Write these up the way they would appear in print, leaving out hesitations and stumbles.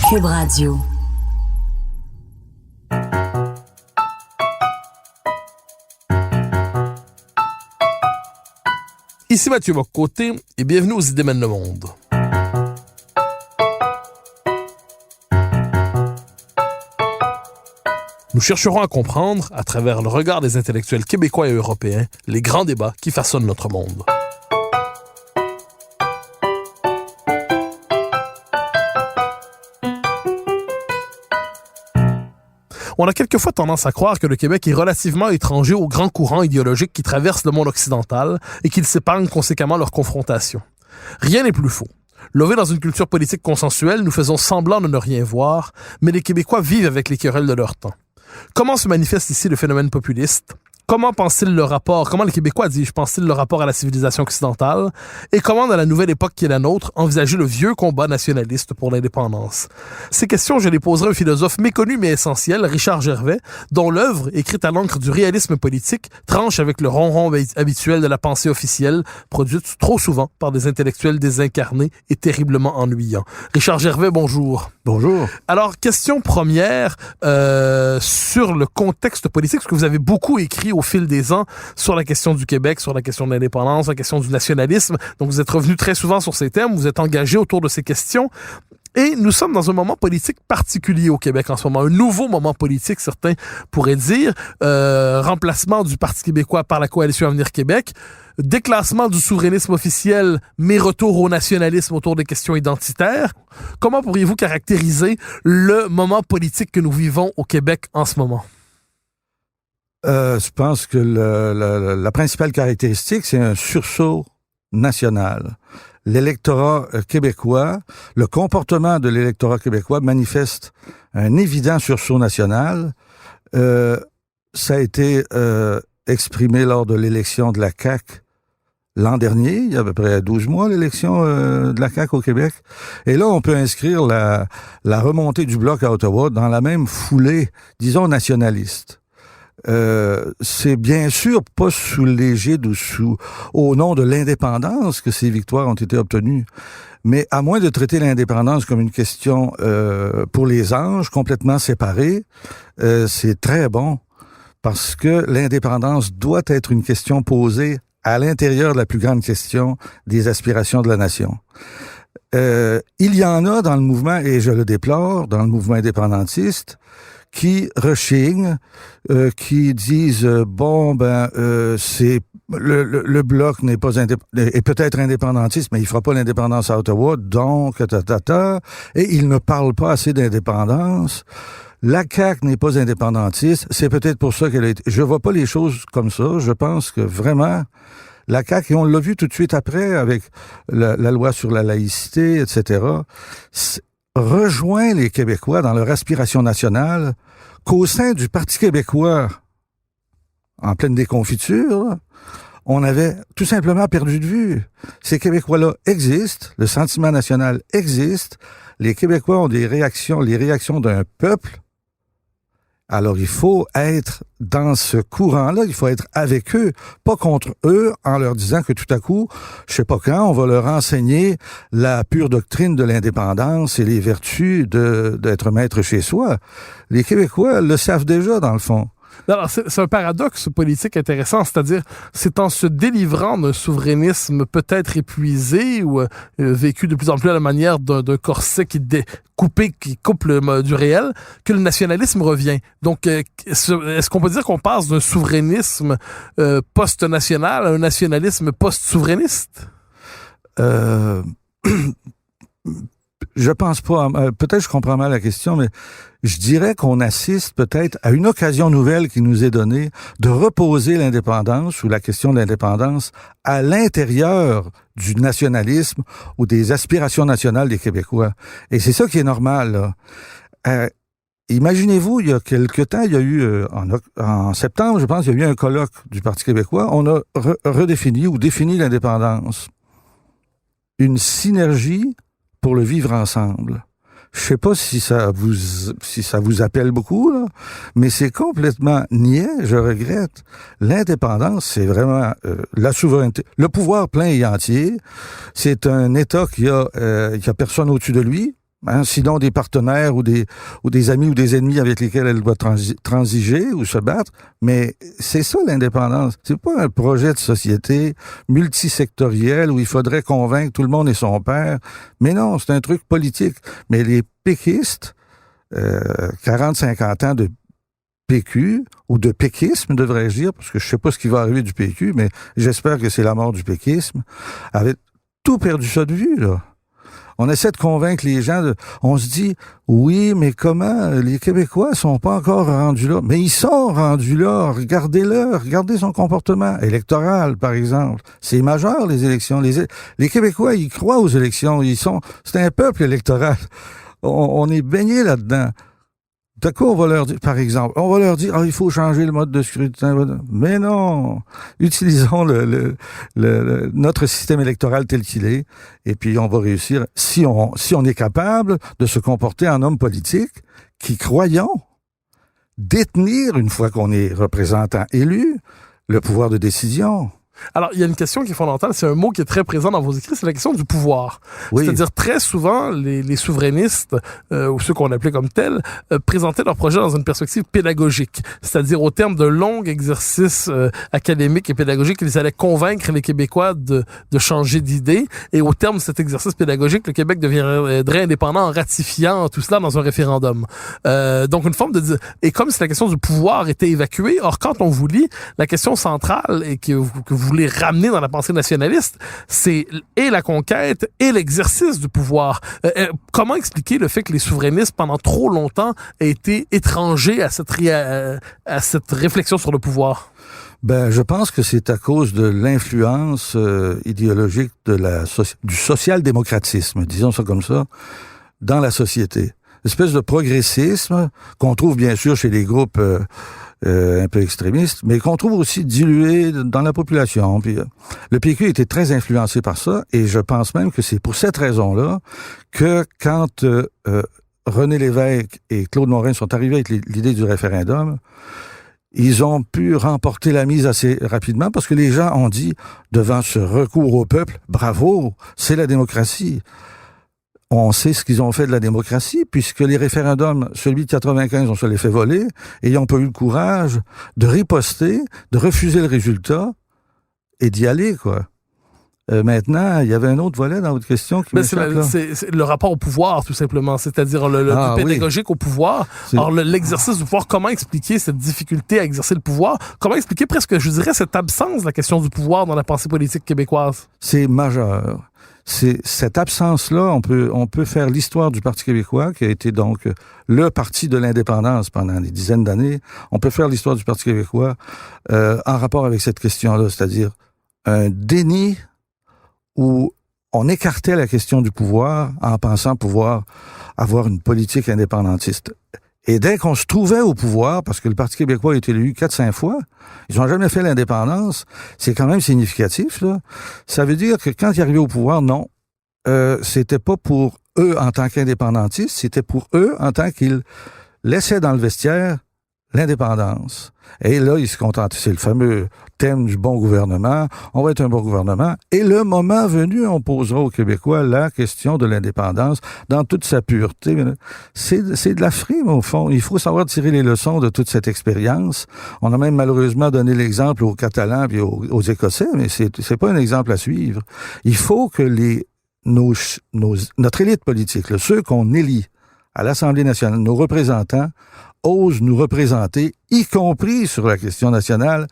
Cube Radio. Ici Mathieu Bock-Côté et bienvenue aux Idées mènent le monde. Nous chercherons à comprendre, à travers le regard des intellectuels québécois et européens, les grands débats qui façonnent notre monde. On a quelquefois tendance à croire que le Québec est relativement étranger aux grands courants idéologiques qui traversent le monde occidental et qu'il s'épargne conséquemment leur confrontation. Rien n'est plus faux. Levés dans une culture politique consensuelle, nous faisons semblant de ne rien voir, mais les Québécois vivent avec les querelles de leur temps. Comment se manifeste ici le phénomène populiste? Comment pense-t-il le rapport, comment les Québécois, pensent-ils le rapport à la civilisation occidentale? Et comment, dans la nouvelle époque qui est la nôtre, envisager le vieux combat nationaliste pour l'indépendance? Ces questions, je les poserai à un philosophe méconnu mais essentiel, Richard Gervais, dont l'œuvre, écrite à l'encre du réalisme politique, tranche avec le ronron habituel de la pensée officielle, produite trop souvent par des intellectuels désincarnés et terriblement ennuyants. Richard Gervais, bonjour. Bonjour. Alors, question première sur le contexte politique, parce que vous avez beaucoup écrit au fil des ans sur la question du Québec, sur la question de l'indépendance, la question du nationalisme. Donc, vous êtes revenu très souvent sur ces thèmes, vous êtes engagé autour de ces questions. Et nous sommes dans un moment politique particulier au Québec en ce moment, un nouveau moment politique, certains pourraient dire, remplacement du Parti québécois par la Coalition Avenir Québec, déclassement du souverainisme officiel, mais retour au nationalisme autour des questions identitaires. Comment pourriez-vous caractériser le moment politique que nous vivons au Québec en ce moment? Je pense que la principale caractéristique, c'est un sursaut national. L'électorat québécois, le comportement de l'électorat québécois manifeste un évident sursaut national. Ça a été exprimé lors de l'élection de la CAQ l'an dernier, il y a à peu près 12 mois, l'élection de la CAQ au Québec. Et là, on peut inscrire la remontée du Bloc à Ottawa dans la même foulée, disons, nationaliste. C'est bien sûr pas sous l'égide ou au nom de l'indépendance que ces victoires ont été obtenues. Mais à moins de traiter l'indépendance comme une question pour les anges, complètement séparée, c'est très bon parce que l'indépendance doit être une question posée à l'intérieur de la plus grande question des aspirations de la nation. Il y en a dans le mouvement, et je le déplore, dans le mouvement indépendantiste, qui rechignent, qui disent c'est le bloc n'est pas est peut-être indépendantiste, mais il fera pas l'indépendance à Ottawa, donc et il ne parle pas assez d'indépendance. La CAQ n'est pas indépendantiste, c'est peut-être pour ça qu'elle a été. Je vois pas les choses comme ça. Je pense que vraiment la CAQ, et on l'a vu tout de suite après avec la loi sur la laïcité, etc., rejoint les Québécois dans leur aspiration nationale qu'au sein du Parti québécois, en pleine déconfiture, on avait tout simplement perdu de vue. Ces Québécois-là existent, le sentiment national existe, les Québécois ont les réactions d'un peuple. Alors, il faut être dans ce courant-là, il faut être avec eux, pas contre eux, en leur disant que tout à coup, je sais pas quand, on va leur enseigner la pure doctrine de l'indépendance et les vertus d'être maître chez soi. Les Québécois le savent déjà, dans le fond. Alors, c'est un paradoxe politique intéressant, c'est-à-dire c'est en se délivrant d'un souverainisme peut-être épuisé ou vécu de plus en plus à la manière d'un corset qui coupe du réel, que le nationalisme revient. Donc, est-ce qu'on peut dire qu'on passe d'un souverainisme post-national à un nationalisme post-souverainiste? Je pense pas. Peut-être je comprends mal la question, mais je dirais qu'on assiste peut-être à une occasion nouvelle qui nous est donnée de reposer l'indépendance ou la question de l'indépendance à l'intérieur du nationalisme ou des aspirations nationales des Québécois. Et c'est ça qui est normal, là. Imaginez-vous, il y a quelque temps, il y a eu, en septembre, je pense, il y a eu un colloque du Parti québécois. On a redéfini ou défini l'indépendance. Une synergie pour le vivre ensemble. Je sais pas si ça vous appelle beaucoup, là, mais c'est complètement niais, je regrette. L'indépendance, c'est vraiment la souveraineté, le pouvoir plein et entier. C'est un État qui a personne au-dessus de lui. Sinon des partenaires ou des amis ou des ennemis avec lesquels elle doit transiger ou se battre. Mais c'est ça l'indépendance. C'est pas un projet de société multisectoriel où il faudrait convaincre tout le monde et son père. Mais non, c'est un truc politique. Mais les péquistes, 40-50 ans de PQ, ou de péquisme, devrais-je dire, parce que je sais pas ce qui va arriver du PQ, mais j'espère que c'est la mort du péquisme, avait tout perdu ça de vue, là. On essaie de convaincre les gens, on se dit, oui, mais comment, les Québécois sont pas encore rendus là. Mais ils sont rendus là, regardez son comportement électoral, par exemple. C'est majeur, les élections. Les Québécois, ils croient aux élections, c'est un peuple électoral. On est baigné là-dedans. D'accord, on va leur dire, par exemple, il faut changer le mode de scrutin. Mais non, utilisons notre système électoral tel qu'il est, et puis on va réussir, si on est capable de se comporter en homme politique qui, croyons, détenir, une fois qu'on est représentant élu, le pouvoir de décision. Alors, il y a une question qui est fondamentale, c'est un mot qui est très présent dans vos écrits, c'est la question du pouvoir. Oui. C'est-à-dire, très souvent, les souverainistes, ou ceux qu'on appelait comme tels, présentaient leur projet dans une perspective pédagogique. C'est-à-dire, au terme d'un long exercice académique et pédagogique, ils allaient convaincre les Québécois de changer d'idée. Et au terme de cet exercice pédagogique, le Québec deviendrait indépendant en ratifiant tout cela dans un référendum. Donc, une forme de... Et comme si la question du pouvoir était évacuée, or, quand on vous lit, la question centrale, et que vous voulez ramener dans la pensée nationaliste, c'est et la conquête et l'exercice du pouvoir. Comment expliquer le fait que les souverainistes, pendant trop longtemps, aient été étrangers à cette réflexion sur le pouvoir? Je pense que c'est à cause de l'influence idéologique du social-démocratisme, disons ça comme ça, dans la société. Une espèce de progressisme qu'on trouve bien sûr chez les groupes un peu extrémistes, mais qu'on trouve aussi dilué dans la population. Puis, le PQ était très influencé par ça, et je pense même que c'est pour cette raison-là que quand René Lévesque et Claude Morin sont arrivés avec l'idée du référendum, ils ont pu remporter la mise assez rapidement parce que les gens ont dit, devant ce recours au peuple, bravo, c'est la démocratie. On sait ce qu'ils ont fait de la démocratie, puisque les référendums, celui de 95, on se les fait voler, et ils n'ont pas eu le courage de riposter, de refuser le résultat, et d'y aller, quoi. Maintenant, il y avait un autre volet dans votre question qui c'est le rapport au pouvoir, tout simplement, c'est-à-dire le pédagogique au pouvoir. Alors, l'exercice du pouvoir, comment expliquer cette difficulté à exercer le pouvoir? Comment expliquer presque, je dirais, cette absence de la question du pouvoir dans la pensée politique québécoise? C'est majeur. C'est cette absence-là, on peut faire l'histoire du Parti québécois, qui a été donc le parti de l'indépendance pendant des dizaines d'années. On peut faire l'histoire du Parti québécois en rapport avec cette question-là, c'est-à-dire un déni où on écartait la question du pouvoir en pensant pouvoir avoir une politique indépendantiste. Et dès qu'on se trouvait au pouvoir, parce que le Parti québécois a été élu 4-5 fois, ils n'ont jamais fait l'indépendance, c'est quand même significatif, là. Ça veut dire que quand ils arrivaient au pouvoir, non, c'était pas pour eux en tant qu'indépendantistes, c'était pour eux en tant qu'ils laissaient dans le vestiaire l'indépendance. Et là, ils se contentaient. C'est le fameux thème du bon gouvernement. On va être un bon gouvernement. Et le moment venu, on posera aux Québécois la question de l'indépendance dans toute sa pureté. C'est de la frime, au fond. Il faut savoir tirer les leçons de toute cette expérience. On a même malheureusement donné l'exemple aux Catalans et aux Écossais, mais c'est pas un exemple à suivre. Il faut que notre élite politique, là, ceux qu'on élit à l'Assemblée nationale, nos représentants, osent nous représenter, y compris sur la question nationale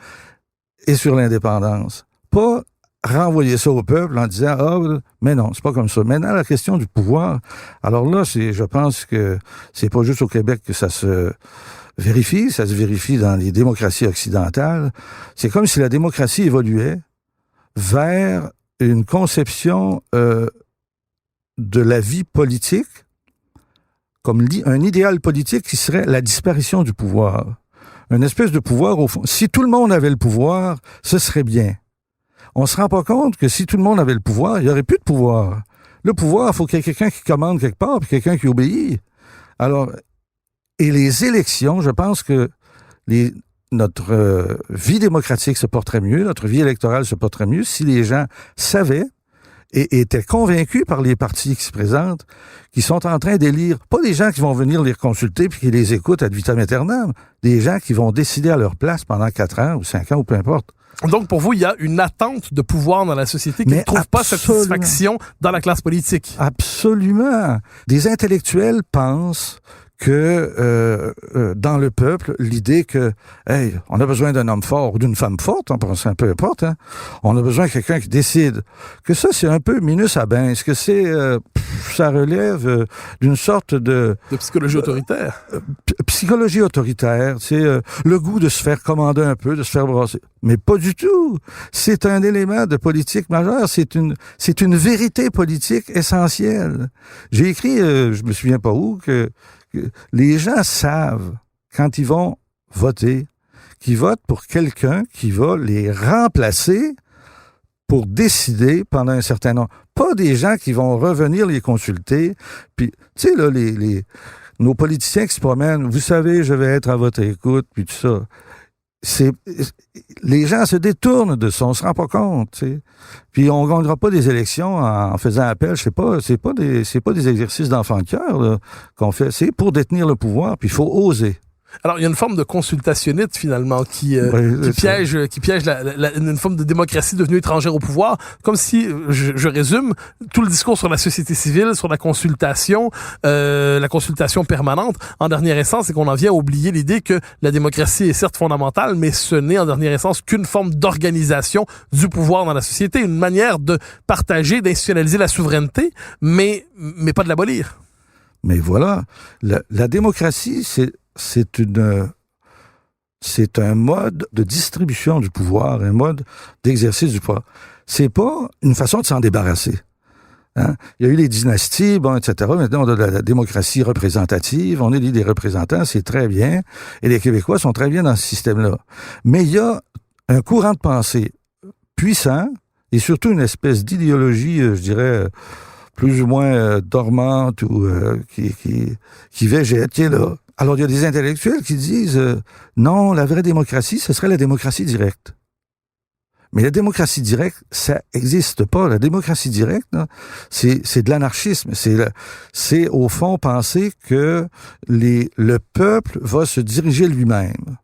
et sur l'indépendance. Pas renvoyer ça au peuple en disant mais non, c'est pas comme ça. Maintenant, la question du pouvoir, alors là, je pense que c'est pas juste au Québec que ça se vérifie, ça se vérifie dans les démocraties occidentales. C'est comme si la démocratie évoluait vers une conception de la vie politique comme un idéal politique qui serait la disparition du pouvoir. Une espèce de pouvoir, au fond. Si tout le monde avait le pouvoir, ce serait bien. On se rend pas compte que si tout le monde avait le pouvoir, il y aurait plus de pouvoir. Le pouvoir, il faut qu'il y ait quelqu'un qui commande quelque part, puis quelqu'un qui obéit. Alors, et les élections, je pense que notre vie démocratique se porterait mieux, notre vie électorale se porterait mieux si les gens savaient et étaient convaincus par les partis qui se présentent, qui sont en train d'élire, pas des gens qui vont venir les consulter puis qui les écoutent ad vitam aeternam, des gens qui vont décider à leur place pendant 4 ans ou 5 ans ou peu importe. Donc, pour vous, il y a une attente de pouvoir dans la société qui ne trouve pas satisfaction dans la classe politique. Absolument. Des intellectuels pensent que dans le peuple, l'idée que hey, on a besoin d'un homme fort ou d'une femme forte, peu importe, hein, on a besoin de quelqu'un qui décide. Que ça, c'est un peu minus abens, que c'est ça relève d'une sorte de psychologie autoritaire. Psychologie autoritaire, c'est le goût de se faire commander un peu, de se faire brasser. Mais pas du tout. C'est un élément de politique majeur. C'est une vérité politique essentielle. J'ai écrit, je me souviens pas où, que les gens savent, quand ils vont voter, qu'ils votent pour quelqu'un qui va les remplacer pour décider pendant un certain nombre. Pas des gens qui vont revenir les consulter. Puis, tu sais, là, nos politiciens qui se promènent, vous savez, je vais être à votre écoute, puis tout ça. Les gens se détournent de ça, on se rend pas compte, tu sais. Puis on gagnera pas des élections en faisant appel, je sais pas, c'est pas des exercices d'enfant de cœur là, qu'on fait, c'est pour détenir le pouvoir, puis il faut oser. Alors, il y a une forme de consultationnite, finalement, qui piège une forme de démocratie devenue étrangère au pouvoir, comme si, je résume, tout le discours sur la société civile, sur la consultation permanente, en dernière instance, c'est qu'on en vient à oublier l'idée que la démocratie est certes fondamentale, mais ce n'est, en dernière instance, qu'une forme d'organisation du pouvoir dans la société, une manière de partager, d'institutionnaliser la souveraineté, mais pas de l'abolir. Mais voilà, la démocratie, c'est un mode de distribution du pouvoir, un mode d'exercice du pouvoir. C'est pas une façon de s'en débarrasser. Hein? Il y a eu les dynasties, bon, etc. Maintenant, on a de la démocratie représentative, on élit des représentants, c'est très bien, et les Québécois sont très bien dans ce système-là. Mais il y a un courant de pensée puissant, et surtout une espèce d'idéologie, je dirais, plus ou moins dormante ou qui végète, qui est là. Alors, il y a des intellectuels qui disent non, la vraie démocratie, ce serait la démocratie directe. Mais la démocratie directe, ça existe pas. La démocratie directe, là, c'est de l'anarchisme. C'est au fond penser que le peuple va se diriger lui-même.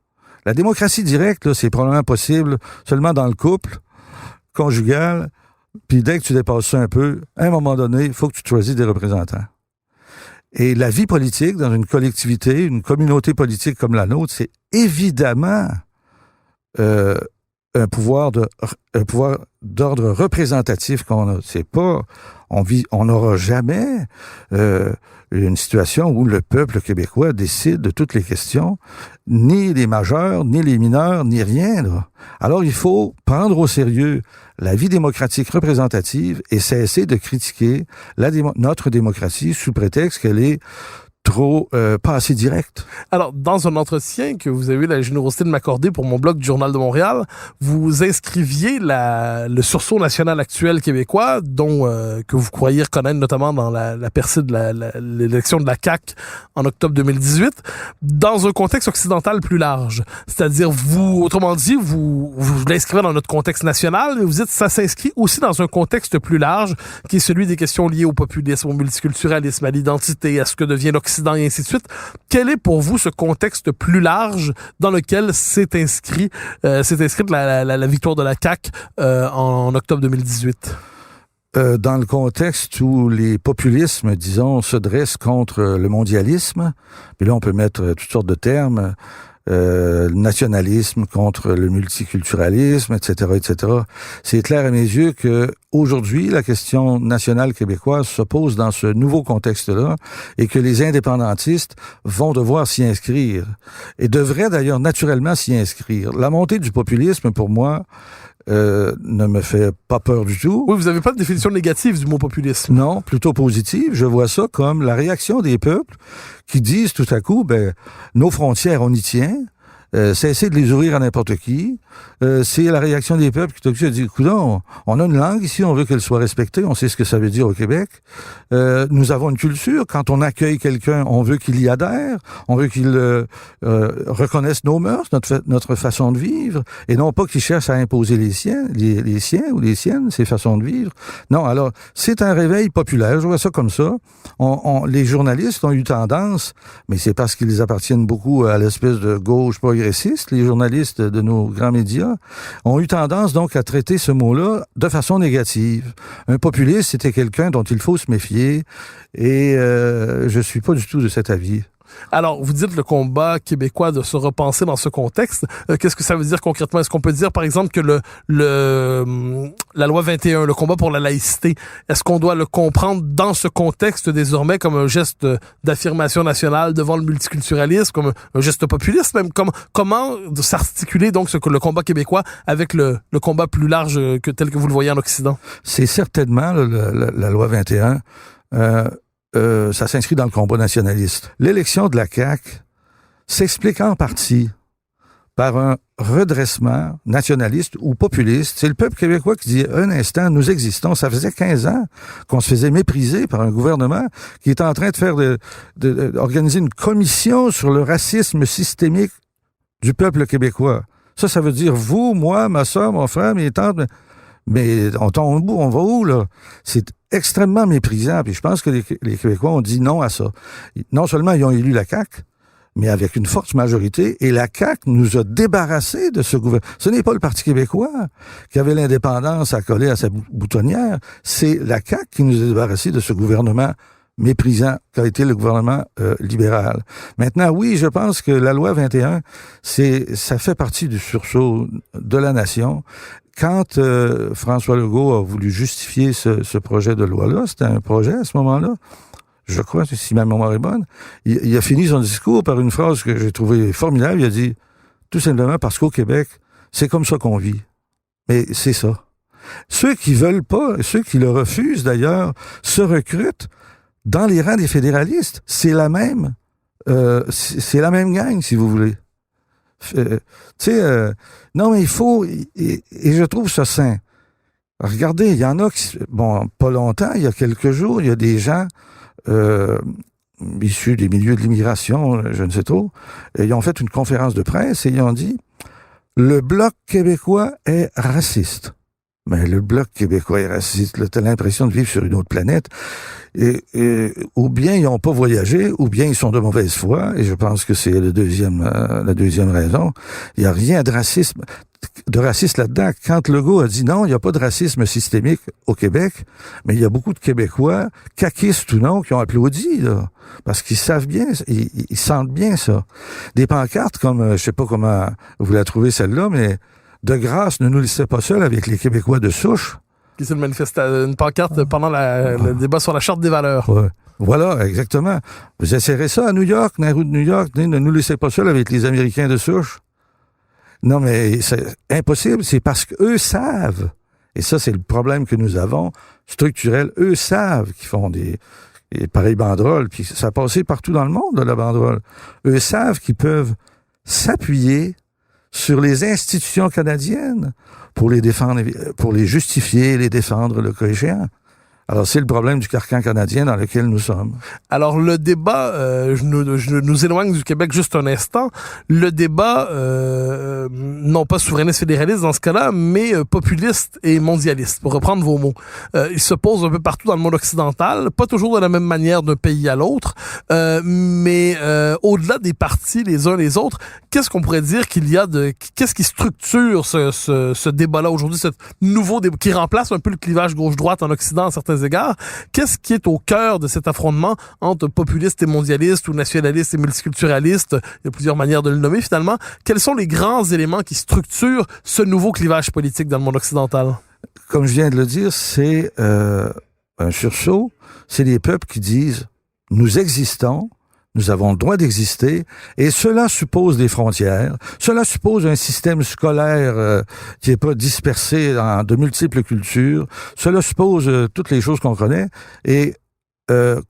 La démocratie directe, là, c'est probablement possible seulement dans le couple conjugal. Puis dès que tu dépasses ça un peu, à un moment donné, il faut que tu choisisses des représentants. Et la vie politique dans une collectivité, une communauté politique comme la nôtre, c'est évidemment un pouvoir d'ordre représentatif qu'on a. C'est pas, on n'aura jamais une situation où le peuple québécois décide de toutes les questions, ni les majeurs, ni les mineurs, ni rien, là. Alors, il faut prendre au sérieux la vie démocratique représentative et cesser de critiquer notre démocratie sous prétexte qu'elle est trop pas assez directe. Alors, dans un entretien que vous avez eu la générosité de m'accorder pour mon blog du Journal de Montréal, vous inscriviez le sursaut national actuel québécois, dont que vous croyez reconnaître notamment dans la percée de l'élection de la CAQ en octobre 2018, dans un contexte occidental plus large. C'est-à-dire, autrement dit, vous l'inscrivez dans notre contexte national, mais vous dites que ça s'inscrit aussi dans un contexte plus large, qui est celui des questions liées au populisme, au multiculturalisme, à l'identité, à ce que devient l'Occident, et ainsi de suite. Quel est pour vous ce contexte plus large dans lequel s'est inscrite la victoire de la CAQ en octobre 2018? Dans le contexte où les populismes, disons, se dressent contre le mondialisme, puis là on peut mettre toutes sortes de termes, nationalisme contre le multiculturalisme, etc., etc. C'est clair à mes yeux que aujourd'hui, la question nationale québécoise se pose dans ce nouveau contexte-là et que les indépendantistes vont devoir s'y inscrire et devraient d'ailleurs naturellement s'y inscrire. La montée du populisme, pour moi, ne me fait pas peur du tout. Oui, vous n'avez pas de définition négative du mot populisme. Non, plutôt positive. Je vois ça comme la réaction des peuples qui disent tout à coup, nos frontières, on y tient. cesser de les ouvrir à n'importe qui. C'est la réaction des peuples qui t'occupent. Dit, coudonc, on a une langue ici, on veut qu'elle soit respectée, on sait ce que ça veut dire au Québec. Nous avons une culture. Quand on accueille quelqu'un, on veut qu'il y adhère, on veut qu'il reconnaisse nos mœurs, notre façon de vivre, et non pas qu'il cherche à imposer les siens ou les siennes, ses façons de vivre. Non, alors, c'est un réveil populaire, je vois ça comme ça. Les journalistes ont eu tendance, mais c'est parce qu'ils appartiennent beaucoup à l'espèce de gauche progressiste, les journalistes de nos grands médias, ont eu tendance donc à traiter ce mot-là de façon négative. Un populiste, c'était quelqu'un dont il faut se méfier, et je suis pas du tout de cet avis. Alors, vous dites le combat québécois de se repenser dans ce contexte. Qu'est-ce que ça veut dire concrètement? Est-ce qu'on peut dire, par exemple, que la loi 21, le combat pour la laïcité, est-ce qu'on doit le comprendre dans ce contexte désormais comme un geste d'affirmation nationale devant le multiculturalisme, comme un geste populiste même? Comment s'articuler donc le combat québécois avec le combat plus large tel que vous le voyez en Occident? C'est certainement la loi 21. Ça s'inscrit dans le combat nationaliste. L'élection de la CAQ s'explique en partie par un redressement nationaliste ou populiste. C'est le peuple québécois qui dit, un instant, nous existons. Ça faisait 15 ans qu'on se faisait mépriser par un gouvernement qui est en train de organiser une commission sur le racisme systémique du peuple québécois. Ça veut dire vous, moi, ma soeur, mon frère, mes tantes, mais on tombe où? On va où, là? C'est extrêmement méprisant. Puis je pense que les Québécois ont dit non à ça. Non seulement ils ont élu la CAQ, mais avec une forte majorité, et la CAQ nous a débarrassés de ce gouvernement. Ce n'est pas le Parti québécois qui avait l'indépendance à coller à sa boutonnière, c'est la CAQ qui nous a débarrassés de ce gouvernement méprisant qu'a été le gouvernement libéral. Maintenant, oui, je pense que la loi 21, ça fait partie du sursaut de la nation. Quand François Legault a voulu justifier ce projet de loi-là, c'était un projet à ce moment-là, je crois, si ma mémoire est bonne, il a fini son discours par une phrase que j'ai trouvée formidable. Il a dit, tout simplement parce qu'au Québec, c'est comme ça qu'on vit. Mais c'est ça. Ceux qui veulent pas, ceux qui le refusent d'ailleurs, se recrutent dans les rangs des fédéralistes. C'est la même gang, si vous voulez. Non, mais il faut, et je trouve ça sain. Regardez, il y en a qui, pas longtemps, il y a quelques jours, il y a des gens issus des milieux de l'immigration, je ne sais trop, et ils ont fait une conférence de presse et ils ont dit « Le Bloc québécois est raciste ». Mais le Bloc québécois est raciste. Là, t'as l'impression de vivre sur une autre planète. Et ou bien ils n'ont pas voyagé, ou bien ils sont de mauvaise foi. Et je pense que c'est la deuxième raison. Il n'y a rien de raciste là-dedans. Quand Legault a dit non, il n'y a pas de racisme systémique au Québec, mais il y a beaucoup de Québécois, caquistes ou non, qui ont applaudi, là. Parce qu'ils savent bien, ils sentent bien ça. Des pancartes comme, je sais pas comment vous la trouvez celle-là, mais de grâce, ne nous laissez pas seuls avec les Québécois de souche. Qui c'est une pancarte pendant le débat sur la Charte des valeurs. Ouais. Voilà, exactement. Vous essayerez ça à New York, dans la rue de New York, ne nous laissez pas seuls avec les Américains de souche. Non, mais c'est impossible, c'est parce qu'eux savent, et ça c'est le problème que nous avons, structurel, eux savent qu'ils font des pareilles banderoles, puis ça a passé partout dans le monde, la banderole. Eux savent qu'ils peuvent s'appuyer sur les institutions canadiennes pour les défendre, pour les justifier, les défendre le cas échéant. Alors, c'est le problème du carcan canadien dans lequel nous sommes. Alors, le débat, je nous éloigne du Québec juste un instant. Le débat, non pas souverainiste fédéraliste dans ce cas-là, mais populiste et mondialiste, pour reprendre vos mots. Il se pose un peu partout dans le monde occidental, pas toujours de la même manière d'un pays à l'autre, mais au-delà des partis les uns les autres, qu'est-ce qu'on pourrait dire qu'est-ce qui structure ce débat-là aujourd'hui, ce nouveau débat qui remplace un peu le clivage gauche-droite en Occident à certains égards? Qu'est-ce qui est au cœur de cet affrontement entre populistes et mondialistes ou nationalistes et multiculturalistes? Il y a plusieurs manières de le nommer finalement. Quels sont les grands éléments qui structurent ce nouveau clivage politique dans le monde occidental? Comme je viens de le dire, c'est un sursaut. C'est les peuples qui disent « Nous existons ». Nous avons le droit d'exister, et cela suppose des frontières, cela suppose un système scolaire qui n'est pas dispersé dans de multiples cultures, cela suppose toutes les choses qu'on connaît, et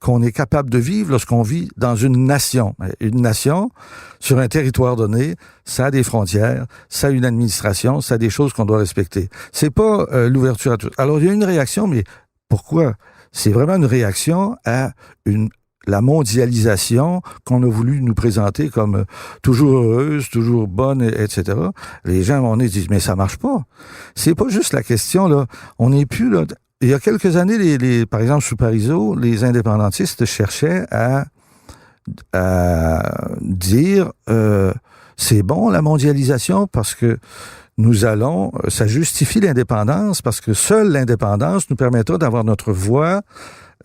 qu'on est capable de vivre lorsqu'on vit dans une nation. Une nation, sur un territoire donné, ça a des frontières, ça a une administration, ça a des choses qu'on doit respecter. C'est pas l'ouverture à tout. Alors, il y a une réaction, mais pourquoi? C'est vraiment une réaction à la mondialisation qu'on a voulu nous présenter comme toujours heureuse, toujours bonne, etc. Les gens, on disent, mais ça marche pas. C'est pas juste la question, là. On n'est plus, là. Il y a quelques années, par exemple, sous Parizeau, les indépendantistes cherchaient à dire, c'est bon, la mondialisation, parce que ça justifie l'indépendance, parce que seule l'indépendance nous permettra d'avoir notre voix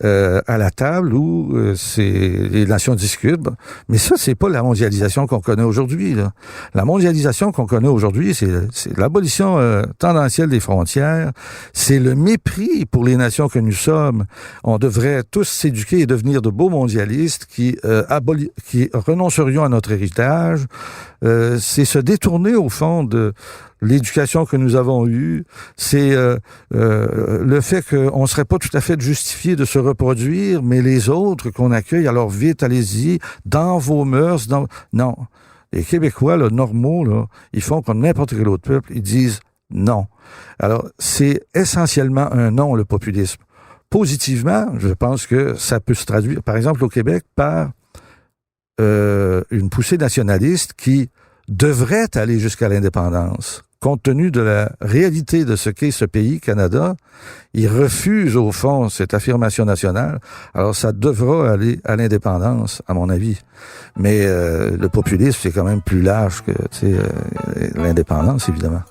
à la table où les nations discutent. Mais ça, c'est pas la mondialisation qu'on connaît aujourd'hui, là. La mondialisation qu'on connaît aujourd'hui, c'est l'abolition tendancielle des frontières, c'est le mépris pour les nations que nous sommes. On devrait tous s'éduquer et devenir de beaux mondialistes qui renoncerions à notre héritage. C'est se détourner, au fond, de l'éducation que nous avons eue, c'est le fait qu'on ne serait pas tout à fait justifié de se reproduire, mais les autres qu'on accueille, alors vite, allez-y, dans vos mœurs, non. Les Québécois, là, normaux, là, ils font comme n'importe quel autre peuple, ils disent non. Alors, c'est essentiellement un non, le populisme. Positivement, je pense que ça peut se traduire, par exemple, au Québec, par une poussée nationaliste qui devrait aller jusqu'à l'indépendance. Compte tenu de la réalité de ce qu'est ce pays, Canada, il refuse au fond cette affirmation nationale. Alors ça devra aller à l'indépendance, à mon avis. Mais le populisme, c'est quand même plus large que l'indépendance, évidemment.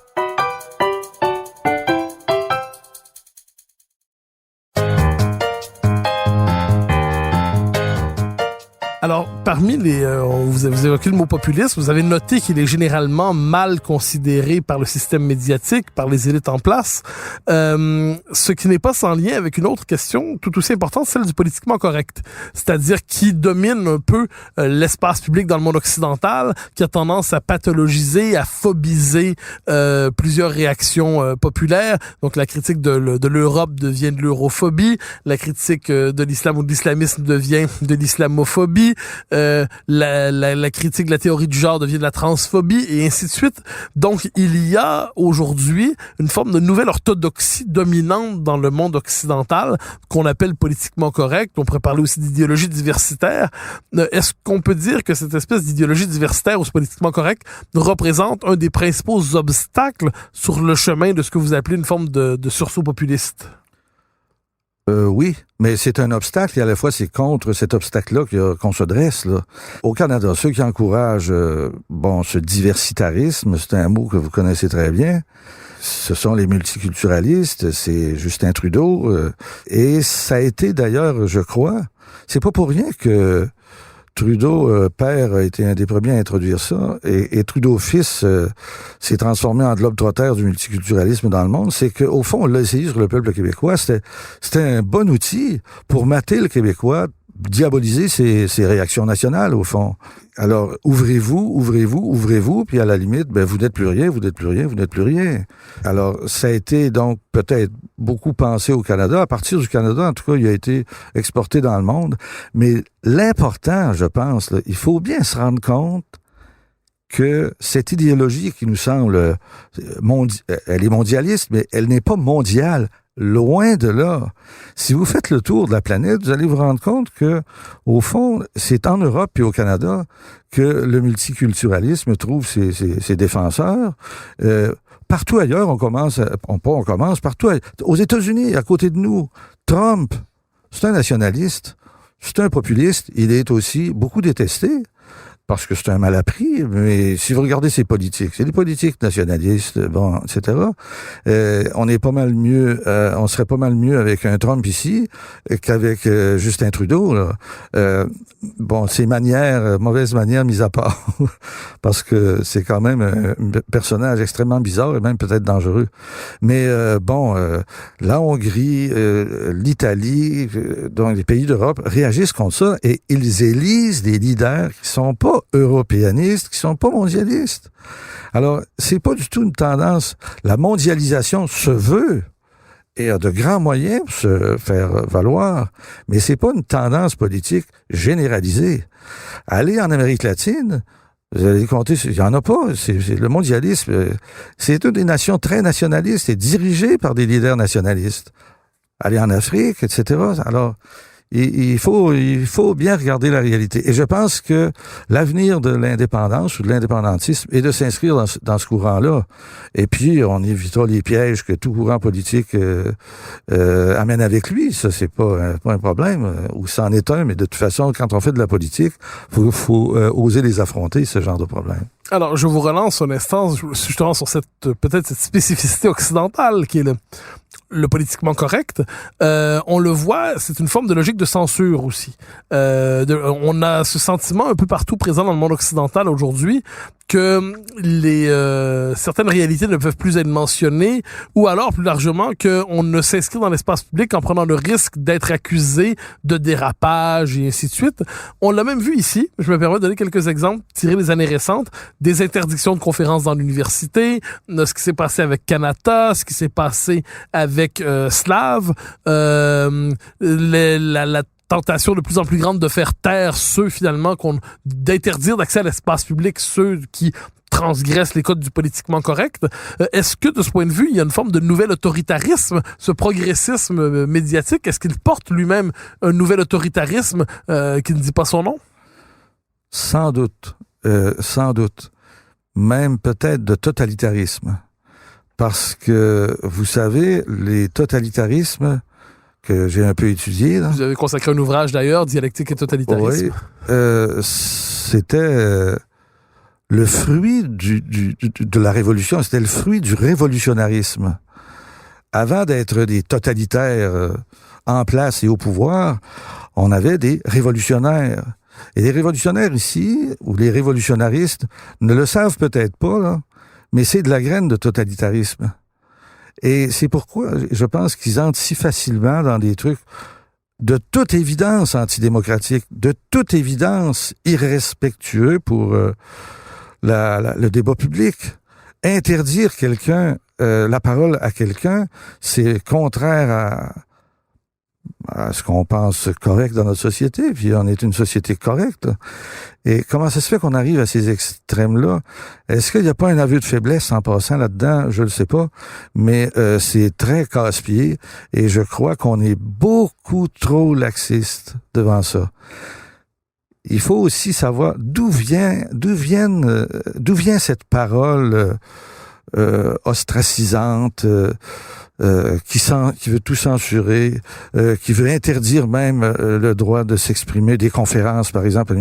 Alors, parmi vous évoquez le mot populisme, vous avez noté qu'il est généralement mal considéré par le système médiatique, par les élites en place, ce qui n'est pas sans lien avec une autre question tout aussi importante, celle du politiquement correct, c'est-à-dire qui domine un peu l'espace public dans le monde occidental, qui a tendance à pathologiser, à phobiser plusieurs réactions populaires. Donc, la critique de l'Europe devient de l'europhobie, la critique de l'islam ou de l'islamisme devient de l'islamophobie, la critique de la théorie du genre devient de la transphobie, et ainsi de suite. Donc, il y a aujourd'hui une forme de nouvelle orthodoxie dominante dans le monde occidental qu'on appelle politiquement correct. On pourrait parler aussi d'idéologie diversitaire. Est-ce qu'on peut dire que cette espèce d'idéologie diversitaire ou ce politiquement correct représente un des principaux obstacles sur le chemin de ce que vous appelez une forme de sursaut populiste? Oui, mais c'est un obstacle et à la fois c'est contre cet obstacle-là qu'on se dresse, là. Au Canada, ceux qui encouragent ce diversitarisme, c'est un mot que vous connaissez très bien, ce sont les multiculturalistes, c'est Justin Trudeau, et ça a été d'ailleurs, je crois, c'est pas pour rien que Trudeau, père, a été un des premiers à introduire ça, et Trudeau, fils, s'est transformé en globe-trotteur du multiculturalisme dans le monde. C'est qu'au fond, on l'a essayé sur le peuple québécois. C'était un bon outil pour mater le Québécois, diaboliser ses réactions nationales, au fond. Alors, ouvrez-vous, puis à la limite, vous n'êtes plus rien. Alors, ça a été donc peut-être beaucoup pensé au Canada. À partir du Canada, en tout cas, il a été exporté dans le monde. Mais l'important, je pense, là, il faut bien se rendre compte que cette idéologie qui nous semble elle est mondialiste, mais elle n'est pas mondiale. Loin de là. Si vous faites le tour de la planète, vous allez vous rendre compte que, au fond, c'est en Europe et au Canada que le multiculturalisme trouve ses défenseurs. Partout ailleurs, partout ailleurs. Aux États-Unis, à côté de nous, Trump, c'est un nationaliste, c'est un populiste, il est aussi beaucoup détesté. Parce que c'est un mal appris, mais si vous regardez ses politiques, c'est des politiques nationalistes, etc. On est pas mal mieux, on serait pas mal mieux avec un Trump ici qu'avec Justin Trudeau, là. Ses mauvaises manières mises à part, parce que c'est quand même un personnage extrêmement bizarre et même peut-être dangereux. Mais la Hongrie, l'Italie, donc les pays d'Europe réagissent contre ça et ils élisent des leaders qui sont pas européanistes, qui sont pas mondialistes. Alors, c'est pas du tout une tendance. La mondialisation se veut et a de grands moyens pour se faire valoir, mais c'est pas une tendance politique généralisée. Aller en Amérique latine, vous allez compter, il y en a pas. C'est le mondialisme. C'est une des nations très nationalistes et dirigées par des leaders nationalistes. Aller en Afrique, etc. Alors, il faut bien regarder la réalité. Et je pense que l'avenir de l'indépendance ou de l'indépendantisme est de s'inscrire dans ce courant-là. Et puis, on évitera les pièges que tout courant politique amène avec lui. Ça, c'est pas un problème, ou c'en est un, mais de toute façon, quand on fait de la politique, faut oser les affronter, ce genre de problème. Alors, je vous relance un instant justement sur peut-être cette spécificité occidentale qui est le politiquement correct. On le voit, c'est une forme de logique de censure aussi. On a ce sentiment un peu partout présent dans le monde occidental aujourd'hui que certaines réalités ne peuvent plus être mentionnées, ou alors plus largement qu'on ne s'inscrit dans l'espace public en prenant le risque d'être accusé de dérapage et ainsi de suite. On l'a même vu ici. Je me permets de donner quelques exemples tirés des années récentes. Des interdictions de conférences dans l'université, ce qui s'est passé avec Kanata, ce qui s'est passé avec Slav, la tentation de plus en plus grande de faire taire ceux finalement d'interdire d'accès à l'espace public, ceux qui transgressent les codes du politiquement correct. Est-ce que de ce point de vue, il y a une forme de nouvel autoritarisme, ce progressisme médiatique, est-ce qu'il porte lui-même un nouvel autoritarisme qui ne dit pas son nom? Sans doute. Même peut-être de totalitarisme. Parce que, vous savez, les totalitarismes que j'ai un peu étudiés... Là, vous avez consacré un ouvrage d'ailleurs, Dialectique et totalitarisme. Oui, c'était le fruit de la révolution, c'était le fruit du révolutionnarisme. Avant d'être des totalitaires en place et au pouvoir, on avait des révolutionnaires. Et les révolutionnaires ici, ou les révolutionnaristes, ne le savent peut-être pas, là, mais c'est de la graine de totalitarisme. Et c'est pourquoi je pense qu'ils entrent si facilement dans des trucs de toute évidence antidémocratiques, de toute évidence irrespectueux pour le débat public. Interdire la parole à quelqu'un, c'est contraire à ce qu'on pense correct dans notre société, puis on est une société correcte. Et comment ça se fait qu'on arrive à ces extrêmes-là? Est-ce qu'il n'y a pas un aveu de faiblesse en passant là-dedans? Je le sais pas, mais c'est très casse-pied, et je crois qu'on est beaucoup trop laxiste devant ça. Il faut aussi savoir d'où vient cette parole ostracisante, qui veut tout censurer, qui veut interdire même le droit de s'exprimer, des conférences par exemple.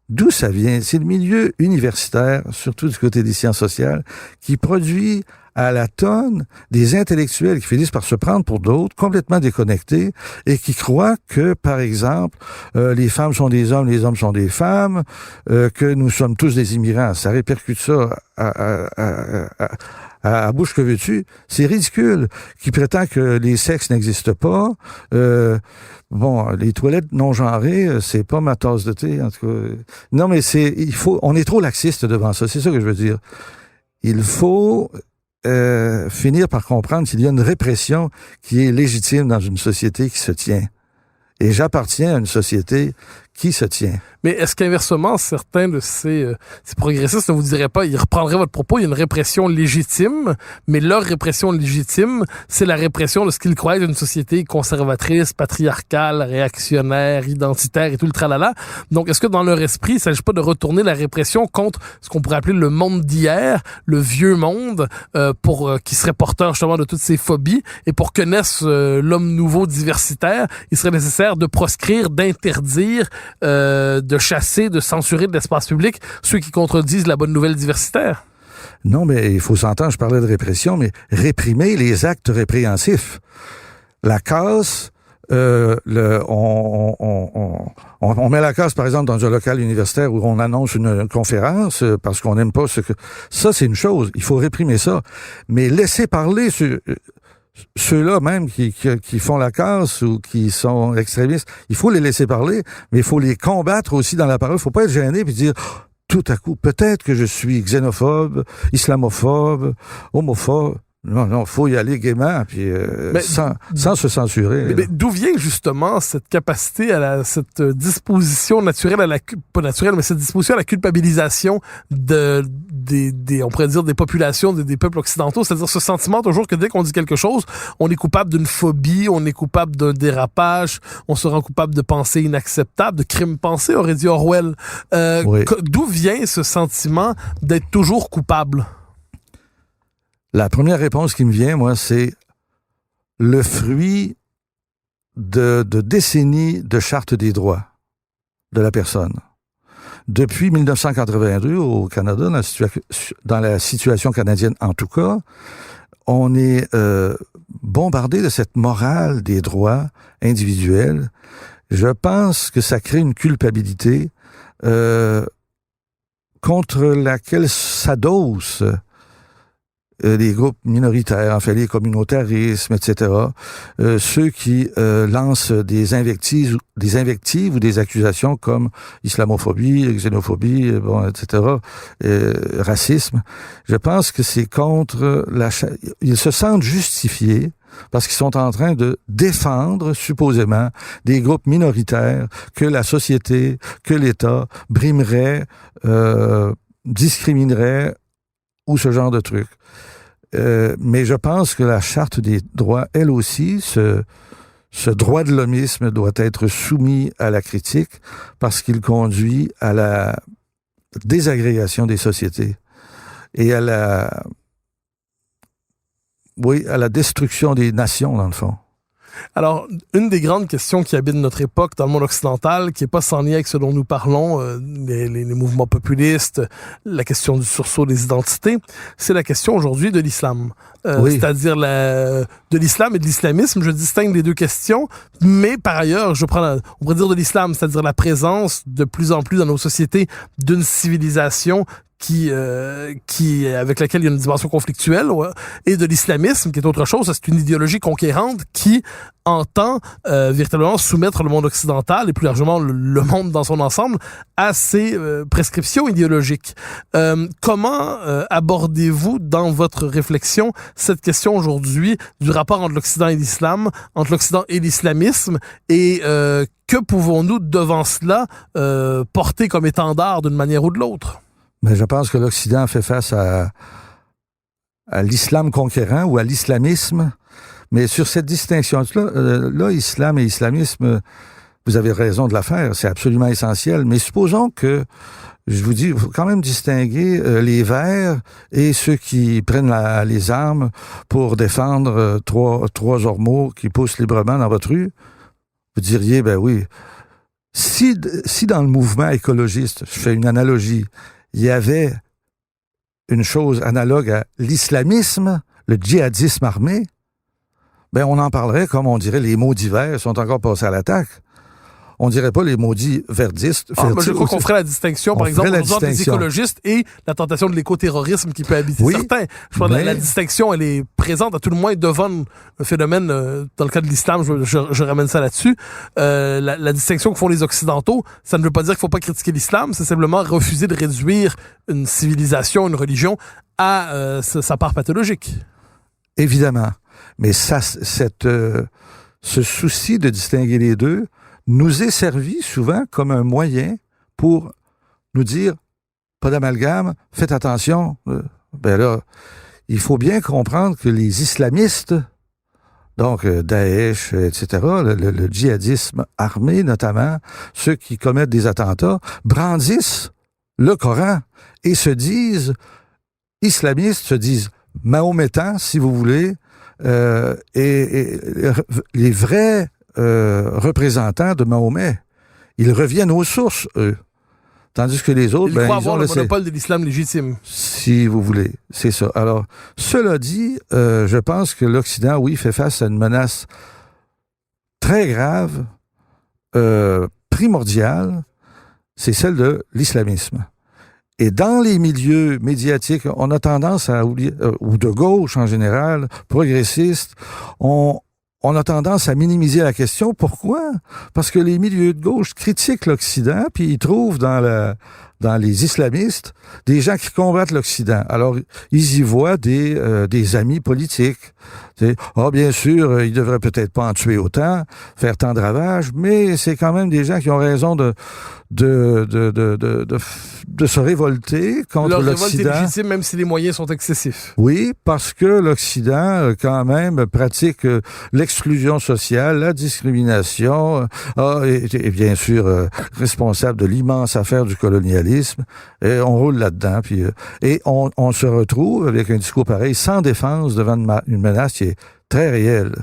D'où ça vient? C'est le milieu universitaire, surtout du côté des sciences sociales, qui produit à la tonne des intellectuels qui finissent par se prendre pour d'autres, complètement déconnectés, et qui croient que, par exemple, les femmes sont des hommes, les hommes sont des femmes, que nous sommes tous des immigrants. Ça répercute ça à bouche que veux-tu. C'est ridicule. Qui prétend que les sexes n'existent pas. Bon, les toilettes non genrées, c'est pas ma tasse de thé, en tout cas. Non, mais on est trop laxiste devant ça. C'est ça que je veux dire. Il faut finir par comprendre qu'il y a une répression qui est légitime dans une société qui se tient. Et j'appartiens à une société qui se tient. Mais est-ce qu'inversement, certains de ces progressistes ne vous diraient pas, ils reprendraient votre propos, il y a une répression légitime, mais leur répression légitime, c'est la répression de ce qu'ils croient être une société conservatrice, patriarcale, réactionnaire, identitaire et tout le tralala. Donc, est-ce que dans leur esprit, il ne s'agit pas de retourner la répression contre ce qu'on pourrait appeler le monde d'hier, le vieux monde, qui serait porteur justement de toutes ces phobies, et pour que naisse l'homme nouveau diversitaire, il serait nécessaire de proscrire, d'interdire, de chasser, de censurer de l'espace public ceux qui contredisent la bonne nouvelle diversitaire? Non, mais il faut s'entendre, je parlais de répression, mais réprimer les actes répréhensifs. La casse, on met la casse, par exemple, dans un local universitaire où on annonce une conférence parce qu'on n'aime pas ce que... Ça, c'est une chose. Il faut réprimer ça. Mais laisser parler ceux-là même qui font la casse ou qui sont extrémistes, il faut les laisser parler, mais il faut les combattre aussi dans la parole. Il faut pas être gêné puis dire tout à coup, peut-être que je suis xénophobe, islamophobe, homophobe. Non, faut y aller gaiement, puis sans se censurer. Mais d'où vient justement cette capacité cette disposition naturelle pas naturelle, mais cette disposition à la culpabilisation on pourrait dire des populations, des peuples occidentaux, c'est-à-dire ce sentiment toujours que dès qu'on dit quelque chose, on est coupable d'une phobie, on est coupable d'un dérapage, on se rend coupable de pensées inacceptables, de crimes pensés, aurait dit Orwell. Oui. D'où vient ce sentiment d'être toujours coupable? La première réponse qui me vient, moi, c'est le fruit de décennies de charte des droits de la personne. Depuis 1982, au Canada, dans la situation canadienne en tout cas, on est bombardé de cette morale des droits individuels. Je pense que ça crée une culpabilité contre laquelle s'adossent les groupes minoritaires, enfin les communautarismes, etc. Ceux qui lancent des invectives ou des accusations comme islamophobie, xénophobie, etc., racisme. Je pense que c'est contre ils se sentent justifiés parce qu'ils sont en train de défendre, supposément, des groupes minoritaires que la société, que l'État brimerait, discriminerait ou ce genre de trucs. Mais je pense que la Charte des droits, elle aussi, ce droit de l'homisme doit être soumis à la critique parce qu'il conduit à la désagrégation des sociétés et à la destruction des nations, dans le fond. Alors, une des grandes questions qui habitent notre époque dans le monde occidental, qui n'est pas sans lien avec ce dont nous parlons, les mouvements populistes, la question du sursaut des identités, c'est la question aujourd'hui de l'islam. C'est-à-dire de l'islam et de l'islamisme. Je distingue les deux questions, mais par ailleurs, on pourrait dire de l'islam, c'est-à-dire la présence de plus en plus dans nos sociétés d'une civilisation avec laquelle il y a une dimension conflictuelle, et de l'islamisme, qui est autre chose. C'est une idéologie conquérante qui entend véritablement soumettre le monde occidental et plus largement le monde dans son ensemble à ses prescriptions idéologiques. Comment abordez-vous dans votre réflexion cette question aujourd'hui du rapport entre l'Occident et l'islam, entre l'Occident et l'islamisme, et que pouvons-nous devant cela porter comme étendard d'une manière ou de l'autre? Mais je pense que l'Occident fait face à l'islam conquérant ou à l'islamisme. Mais sur cette distinction-là, islam et islamisme, vous avez raison de la faire, c'est absolument essentiel. Mais supposons que, je vous dis, il faut quand même distinguer les verts et ceux qui prennent les armes pour défendre trois ormeaux qui poussent librement dans votre rue. Vous diriez, ben oui, si dans le mouvement écologiste, je fais une analogie, il y avait une chose analogue à l'islamisme, le djihadisme armé, ben on en parlerait comme on dirait les maudits verts sont encore passés à l'attaque. On dirait pas les maudits verdistes. Moi, je crois qu'on ferait la distinction, par exemple, entre les écologistes et la tentation de l'écoterrorisme qui peut habiter certains. Je crois que la distinction, elle est présente, à tout le moins, devant le phénomène, dans le cas de l'islam, je ramène ça là-dessus. La distinction que font les Occidentaux, ça ne veut pas dire qu'il faut pas critiquer l'islam, c'est simplement refuser de réduire une civilisation, une religion, à sa part pathologique. Évidemment. Mais ce souci de distinguer les deux nous est servi souvent comme un moyen pour nous dire pas d'amalgame, faites attention. Ben là, il faut bien comprendre que les islamistes, donc Daesh, etc., le djihadisme armé notamment, ceux qui commettent des attentats, brandissent le Coran et se disent islamistes, se disent mahométans, si vous voulez, et les vrais représentants de Mahomet. Ils reviennent aux sources, eux. Tandis que les autres... Ils croient avoir le monopole de l'islam légitime. Si vous voulez, c'est ça. Alors, cela dit, je pense que l'Occident, oui, fait face à une menace très grave, primordiale, c'est celle de l'islamisme. Et dans les milieux médiatiques, on a tendance à oublier, ou de gauche en général, progressistes, on a tendance à minimiser la question. Pourquoi? Parce que les milieux de gauche critiquent l'Occident, puis ils trouvent dans dans les islamistes des gens qui combattent l'Occident. Alors, ils y voient des amis politiques. Bien sûr, ils devraient peut-être pas en tuer autant, faire tant de ravages, mais c'est quand même des gens qui ont raison de se révolter contre Leur l'Occident. révolte est légitime, même si les moyens sont excessifs. Oui, parce que l'Occident, quand même, pratique l'exclusion sociale, la discrimination, et bien sûr responsable de l'immense affaire du colonialisme. Et on roule là-dedans, et on se retrouve avec un discours pareil, sans défense devant une menace qui est très réelle.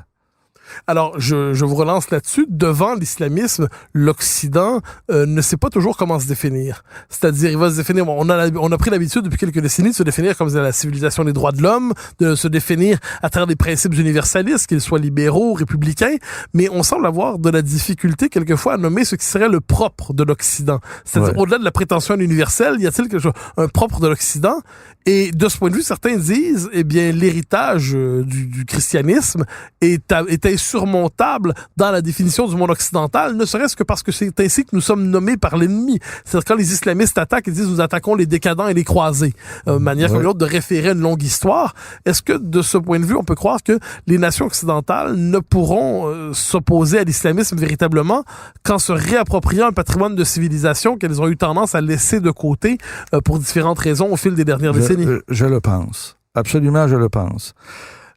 Alors, je vous relance là-dessus. Devant l'islamisme, l'Occident ne sait pas toujours comment se définir. C'est-à-dire, il va se définir... On a pris l'habitude depuis quelques décennies de se définir comme la civilisation des droits de l'homme, de se définir à travers des principes universalistes, qu'ils soient libéraux, républicains, mais on semble avoir de la difficulté quelquefois à nommer ce qui serait le propre de l'Occident. C'est-à-dire, au-delà de la prétention universelle, y a-t-il quelque chose, un propre de l'Occident? Et de ce point de vue, certains disent, l'héritage du christianisme est insurmontable dans la définition du monde occidental, ne serait-ce que parce que c'est ainsi que nous sommes nommés par l'ennemi. C'est-à-dire, quand les islamistes attaquent, ils disent, nous attaquons les décadents et les croisés. Manière comme l'autre de référer à une longue histoire. Est-ce que, de ce point de vue, on peut croire que les nations occidentales ne pourront s'opposer à l'islamisme véritablement qu'en se réappropriant un patrimoine de civilisation qu'elles ont eu tendance à laisser de côté pour différentes raisons au fil des dernières décennies? Je le pense. Absolument, je le pense.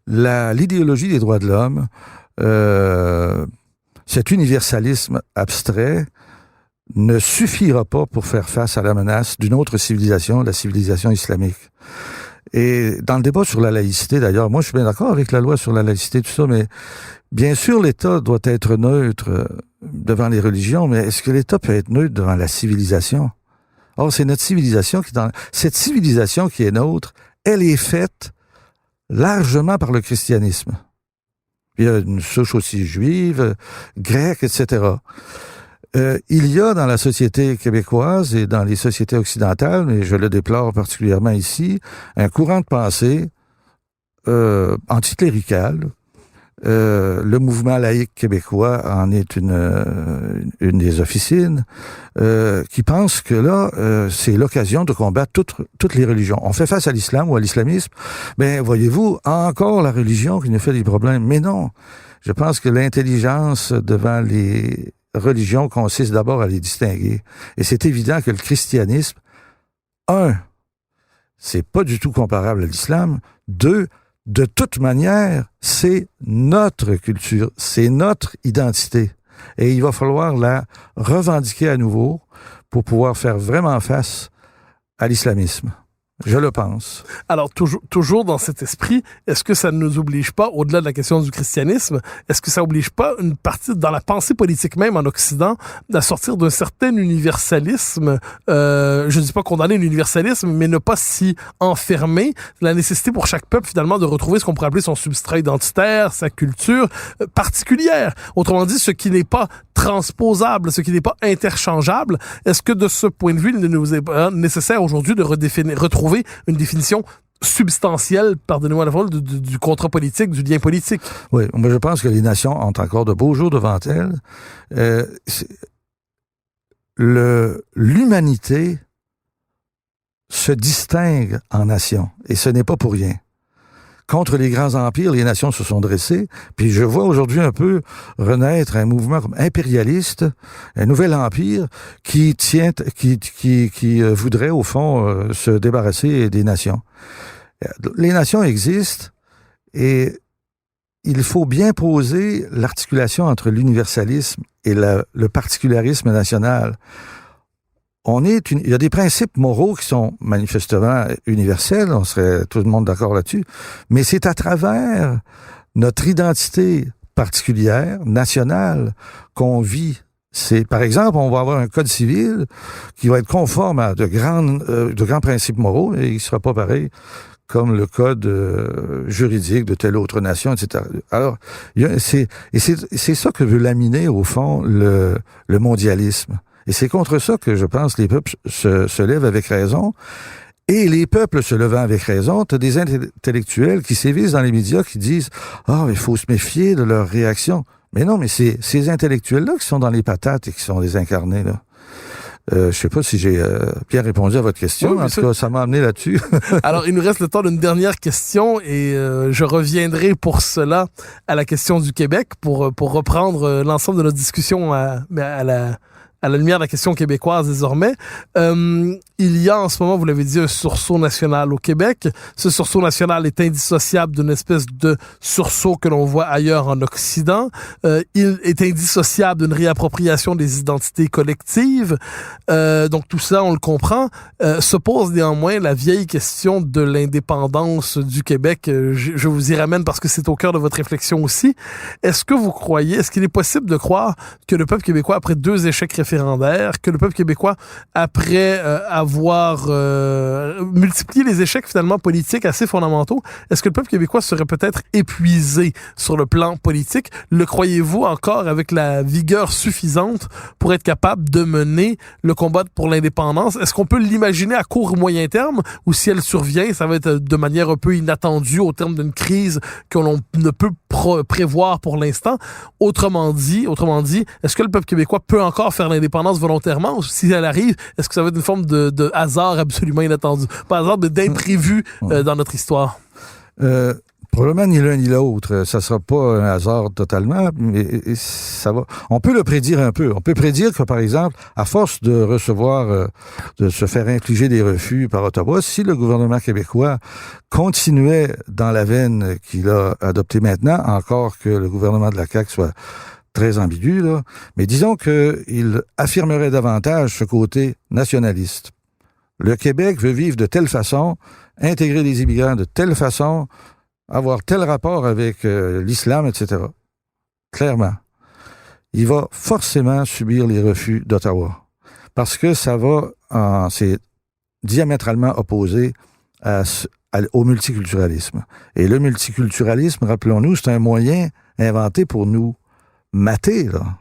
L'idéologie des droits de l'homme, cet universalisme abstrait ne suffira pas pour faire face à la menace d'une autre civilisation, la civilisation islamique. Et dans le débat sur la laïcité, d'ailleurs, moi je suis bien d'accord avec la loi sur la laïcité, tout ça, mais bien sûr l'État doit être neutre devant les religions, mais est-ce que l'État peut être neutre devant la civilisation? Or, c'est notre civilisation cette civilisation qui est nôtre, elle est faite largement par le christianisme. Il y a une souche aussi juive, grecque, etc. Il y a dans la société québécoise et dans les sociétés occidentales, mais je le déplore particulièrement ici, un courant de pensée anticlérical. Le mouvement laïque québécois en est une des officines, qui pense que là, c'est l'occasion de combattre toutes les religions. On fait face à l'islam ou à l'islamisme, ben voyez-vous, encore la religion qui nous fait des problèmes. Mais non, je pense que l'intelligence devant les religions consiste d'abord à les distinguer. Et c'est évident que le christianisme, c'est pas du tout comparable à l'islam. 2, de toute manière, c'est notre culture, c'est notre identité. Et il va falloir la revendiquer à nouveau pour pouvoir faire vraiment face à l'islamisme. Je le pense. Alors, toujours dans cet esprit, est-ce que ça ne nous oblige pas, au-delà de la question du christianisme, est-ce que ça oblige pas une partie, dans la pensée politique même en Occident, à sortir d'un certain universalisme, je dis pas condamner l'universalisme, mais ne pas s'y enfermer, la nécessité pour chaque peuple, finalement, de retrouver ce qu'on pourrait appeler son substrat identitaire, sa culture particulière. Autrement dit, ce qui n'est pas transposable, ce qui n'est pas interchangeable. Est-ce que, de ce point de vue, il nous est nécessaire aujourd'hui de retrouver une définition substantielle, pardonnez-moi la parole, du contrat politique, du lien politique? Oui, moi je pense que les nations ont encore de beaux jours devant elles. L'humanité se distingue en nations, et ce n'est pas pour rien. Contre les grands empires, les nations se sont dressées, puis je vois aujourd'hui un peu renaître un mouvement comme impérialiste, un nouvel empire qui voudrait au fond se débarrasser des nations. Les nations existent et il faut bien poser l'articulation entre l'universalisme et le particularisme national. Il y a des principes moraux qui sont manifestement universels, on serait tout le monde d'accord là-dessus, mais c'est à travers notre identité particulière, nationale, qu'on vit. Par exemple, on va avoir un code civil qui va être conforme à de grands principes moraux, et il ne sera pas pareil comme le code juridique de telle autre nation, etc. Alors, c'est ça que veut laminer, au fond, le mondialisme. Et c'est contre ça que je pense que les peuples se lèvent avec raison. Et les peuples se levant avec raison, tu as des intellectuels qui sévissent dans les médias qui disent « Ah, il faut se méfier de leurs réactions. » Mais non, mais c'est ces intellectuels-là qui sont dans les patates et qui sont désincarnés, là. Je sais pas si j'ai bien répondu à votre question. Oui, en tout cas, ça m'a amené là-dessus. Alors, il nous reste le temps d'une dernière question et je reviendrai pour cela à la question du Québec pour reprendre l'ensemble de notre discussion à la lumière de la question québécoise désormais. Il y a en ce moment, vous l'avez dit, un sursaut national au Québec. Ce sursaut national est indissociable d'une espèce de sursaut que l'on voit ailleurs en Occident. Il est indissociable d'une réappropriation des identités collectives. Donc tout ça, on le comprend. Se pose néanmoins la vieille question de l'indépendance du Québec. Je vous y ramène parce que c'est au cœur de votre réflexion aussi. Est-ce qu'il est possible de croire que le peuple québécois, après 2 échecs référendaires, que le peuple québécois, après avoir multiplié les échecs finalement politiques assez fondamentaux, est-ce que le peuple québécois serait peut-être épuisé sur le plan politique? Le croyez-vous encore avec la vigueur suffisante pour être capable de mener le combat pour l'indépendance? Est-ce qu'on peut l'imaginer à court ou moyen terme, ou si elle survient, ça va être de manière un peu inattendue au terme d'une crise que l'on ne peut prévoir pour l'instant? Autrement dit, est-ce que le peuple québécois peut encore faire l'indépendance volontairement, ou si elle arrive, est-ce que ça va être une forme de hasard absolument inattendu, pas hasard, mais d'imprévu dans notre histoire? Probablement ni l'un ni l'autre. Ça sera pas un hasard totalement, mais ça va. On peut le prédire un peu. On peut prédire que, par exemple, à force de recevoir, de se faire infliger des refus par Ottawa, si le gouvernement québécois continuait dans la veine qu'il a adoptée maintenant, encore que le gouvernement de la CAQ soit très ambigu, là, mais disons qu'il affirmerait davantage ce côté nationaliste. Le Québec veut vivre de telle façon, intégrer les immigrants de telle façon, avoir tel rapport avec l'islam, etc. Clairement. Il va forcément subir les refus d'Ottawa. Parce que c'est diamétralement opposé au multiculturalisme. Et le multiculturalisme, rappelons-nous, c'est un moyen inventé pour nous mater, là.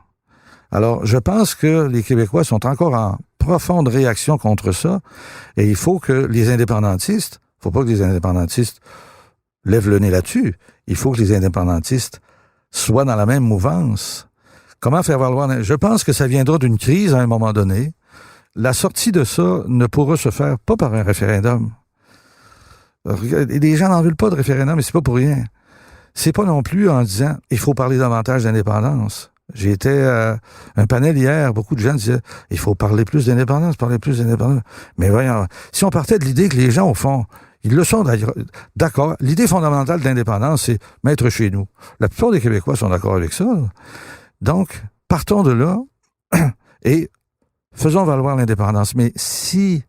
Alors, je pense que les Québécois sont encore en profonde réaction contre ça, et il faut que les indépendantistes, faut pas que les indépendantistes lèvent le nez là-dessus, il faut que les indépendantistes soient dans la même mouvance. Comment faire valoir? Je pense que ça viendra d'une crise à un moment donné. La sortie de ça ne pourra se faire pas par un référendum. Les gens n'en veulent pas de référendum, mais c'est pas pour rien. C'est pas non plus en disant il faut parler davantage d'indépendance. J'ai été à un panel hier, beaucoup de gens disaient il faut parler plus d'indépendance. Mais voyons, si on partait de l'idée que les gens, au fond, ils le sont d'ailleurs, d'accord, l'idée fondamentale de l'indépendance, c'est mettre chez nous. La plupart des Québécois sont d'accord avec ça. Donc, partons de là et faisons valoir l'indépendance. Mais si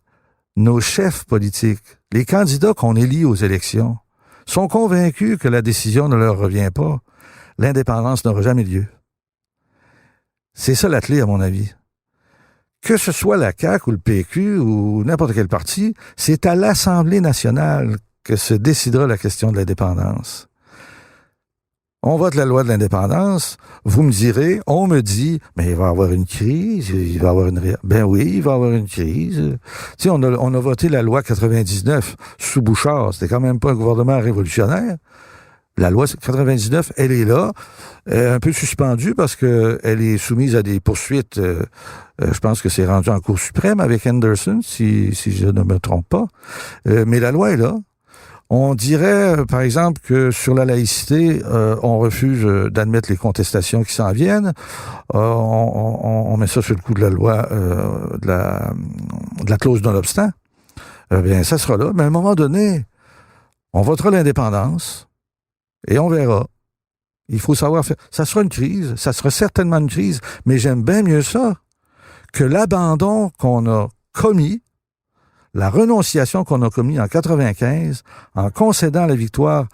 nos chefs politiques, les candidats qu'on élit aux élections, sont convaincus que la décision ne leur revient pas, l'indépendance n'aura jamais lieu. C'est ça la clé, à mon avis. Que ce soit la CAQ ou le PQ ou n'importe quel parti, c'est à l'Assemblée nationale que se décidera la question de l'indépendance. On vote la loi de l'indépendance, vous me direz, on me dit, mais il va y avoir une crise, ben oui, il va y avoir une crise. Tu sais, on a voté la loi 99 sous Bouchard, c'était quand même pas un gouvernement révolutionnaire. La loi 99, elle est là, un peu suspendue parce que elle est soumise à des poursuites. Je pense que c'est rendu en Cour suprême avec Henderson, si je ne me trompe pas. Mais la loi est là. On dirait, par exemple, que sur la laïcité, on refuse d'admettre les contestations qui s'en viennent. On met ça sur le coup de la loi de la clause non-obstant. Bien, ça sera là. Mais à un moment donné, on votera l'indépendance et on verra. Il faut savoir faire. Ça sera une crise. Ça sera certainement une crise. Mais j'aime bien mieux ça que l'abandon qu'on a commis, la renonciation qu'on a commis en 95 en concédant la victoire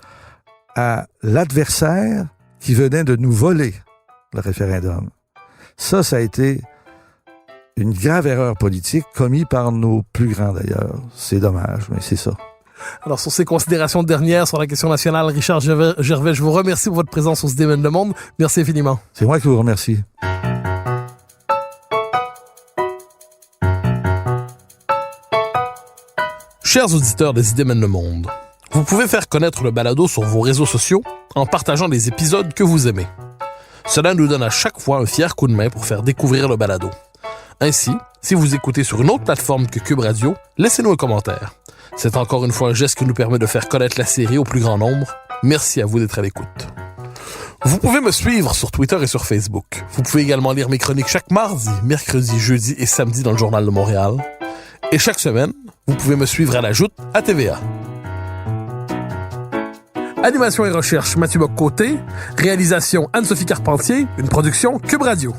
à l'adversaire qui venait de nous voler le référendum. Ça a été une grave erreur politique commise par nos plus grands d'ailleurs. C'est dommage, mais c'est ça. Alors, sur ces considérations dernières sur la question nationale, Richard Gervais, je vous remercie pour votre présence au Se démène le monde. Merci infiniment. C'est moi qui vous remercie. Chers auditeurs des Idées mènent le monde, vous pouvez faire connaître le balado sur vos réseaux sociaux en partageant les épisodes que vous aimez. Cela nous donne à chaque fois un fier coup de main pour faire découvrir le balado. Ainsi, si vous écoutez sur une autre plateforme que Cube Radio, laissez-nous un commentaire. C'est encore une fois un geste qui nous permet de faire connaître la série au plus grand nombre. Merci à vous d'être à l'écoute. Vous pouvez me suivre sur Twitter et sur Facebook. Vous pouvez également lire mes chroniques chaque mardi, mercredi, jeudi et samedi dans le Journal de Montréal. Et chaque semaine, vous pouvez me suivre à la Joute à TVA. Animation et recherche, Mathieu Bock-Côté. Réalisation, Anne-Sophie Carpentier. Une production Cube Radio.